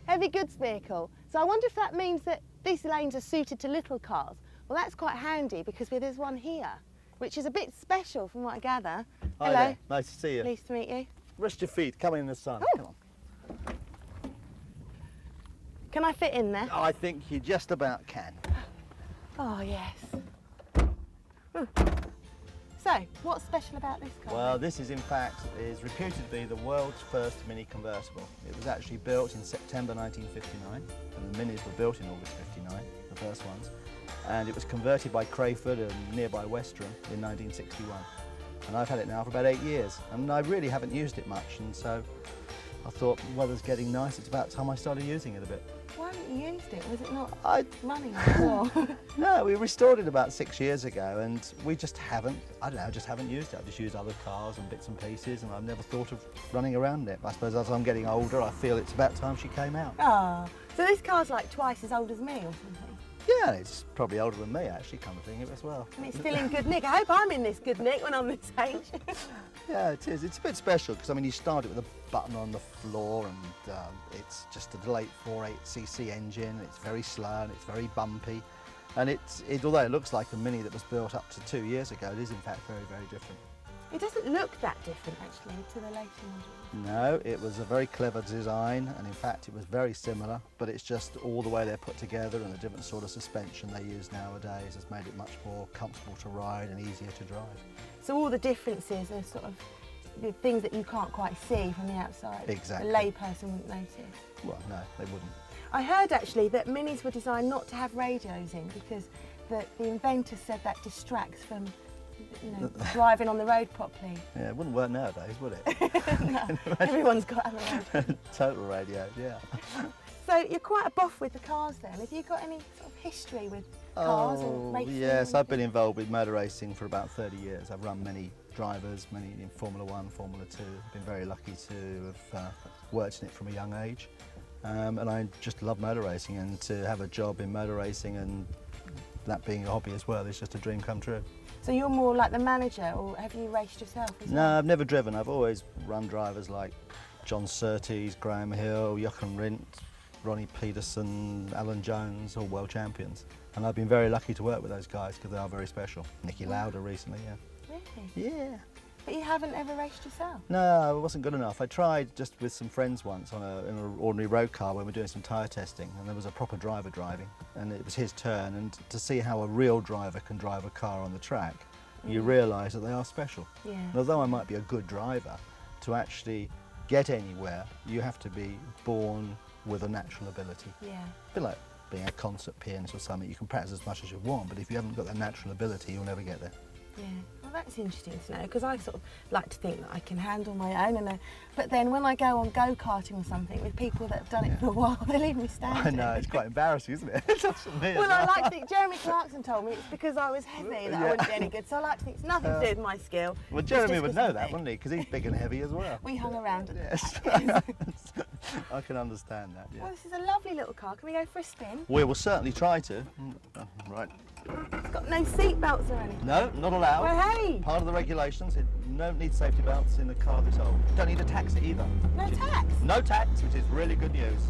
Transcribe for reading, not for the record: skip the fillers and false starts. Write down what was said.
heavy goods vehicle. So I wonder if that means that these lanes are suited to little cars. Well, that's quite handy because there's one here, which is a bit special from what I gather. Hi Hello. there. Nice to see you. Pleased to meet you. Rest your feet, come in the sun. Oh. Come on. Can I fit in there? I think you just about can. Oh, yes. So, what's special about this car? Well, this is in fact reputed to be the world's first Mini Convertible. It was actually built in September 1959, and the Minis were built in August 59, the first ones. And it was converted by Crayford and nearby Westerham in 1961. And I've had it now for about 8 years, and I really haven't used it much, and so I thought, weather's getting nice, it's about time I started using it a bit. Why haven't you used it? Was it not running? No, we restored it about 6 years ago, and we just haven't, I don't know, just haven't used it. I just use other cars and bits and pieces, and I've never thought of running around it. I suppose as I'm getting older, I feel it's about time she came out. Oh, so this car's like twice as old as me or something? Yeah, it's probably older than me, actually, come to think of it as well. And it's still in good nick. I hope I'm in this good nick when I'm this age. Yeah, it is. It's a bit special because, I mean, you start it with a button on the floor, and it's just a late 4.8cc engine. It's very slow and it's very bumpy. And although it looks like the Mini that was built up to 2 years ago, it is in fact very, very different. It doesn't look that different, actually, to the later models. No, it was a very clever design, and in fact it was very similar, but it's just all the way they're put together and the different sort of suspension they use nowadays has made it much more comfortable to ride and easier to drive. So all the differences are sort of the things that you can't quite see from the outside. Exactly. A layperson wouldn't notice. Well, no, they wouldn't. I heard actually that Minis were designed not to have radios in because the inventor said that distracts from driving on the road properly. Yeah, it wouldn't work nowadays, would it? No, everyone's got a radio. Total radio, yeah. So you're quite a buff with the cars then. Have you got any sort of history with cars and racing? Yes, I've been involved with motor racing for about 30 years. I've run many drivers, many in Formula 1, Formula 2. I've been very lucky to have worked in it from a young age. And I just love motor racing, and to have a job in motor racing and that being a hobby as well is just a dream come true. So you're more like the manager, or have you raced yourself as No, well? I've never driven. I've always run drivers like John Surtees, Graham Hill, Jochen Rindt, Ronnie Peterson, Alan Jones, all world champions. And I've been very lucky to work with those guys because they are very special. Nicky Lauda recently, yeah. Really? Yeah. But you haven't ever raced yourself? No, I wasn't good enough. I tried just with some friends once in an ordinary road car when we were doing some tyre testing, and there was a proper driver driving, and it was his turn, and to see how a real driver can drive a car on the track, you realise that they are special. Yeah. And although I might be a good driver, to actually get anywhere, you have to be born with a natural ability. Yeah. A bit like being a concert pianist or something. You can practice as much as you want, but if you haven't got that natural ability, you'll never get there. Yeah, well that's interesting to know, because I sort of like to think that I can handle my own, but then when I go on go-karting or something with people that have done it for a while, they leave me standing. I know, it's quite embarrassing, isn't it? That's for me. Well, I like to think, Jeremy Clarkson told me it's because I was heavy that I wouldn't be any good, so I like to think it's nothing to do with my skill. Well, Jeremy would know that, wouldn't he? Because he's big and heavy as well. We hung around at Yes. I can understand that, yeah. Well, this is a lovely little car. Can we go for a spin? We will certainly try to. Right. It's got no seat belts or anything. No, not allowed. Well, hey! Part of the regulations, it don't need safety belts in the car this old. Don't need a tax either. No tax? No tax, which is really good news.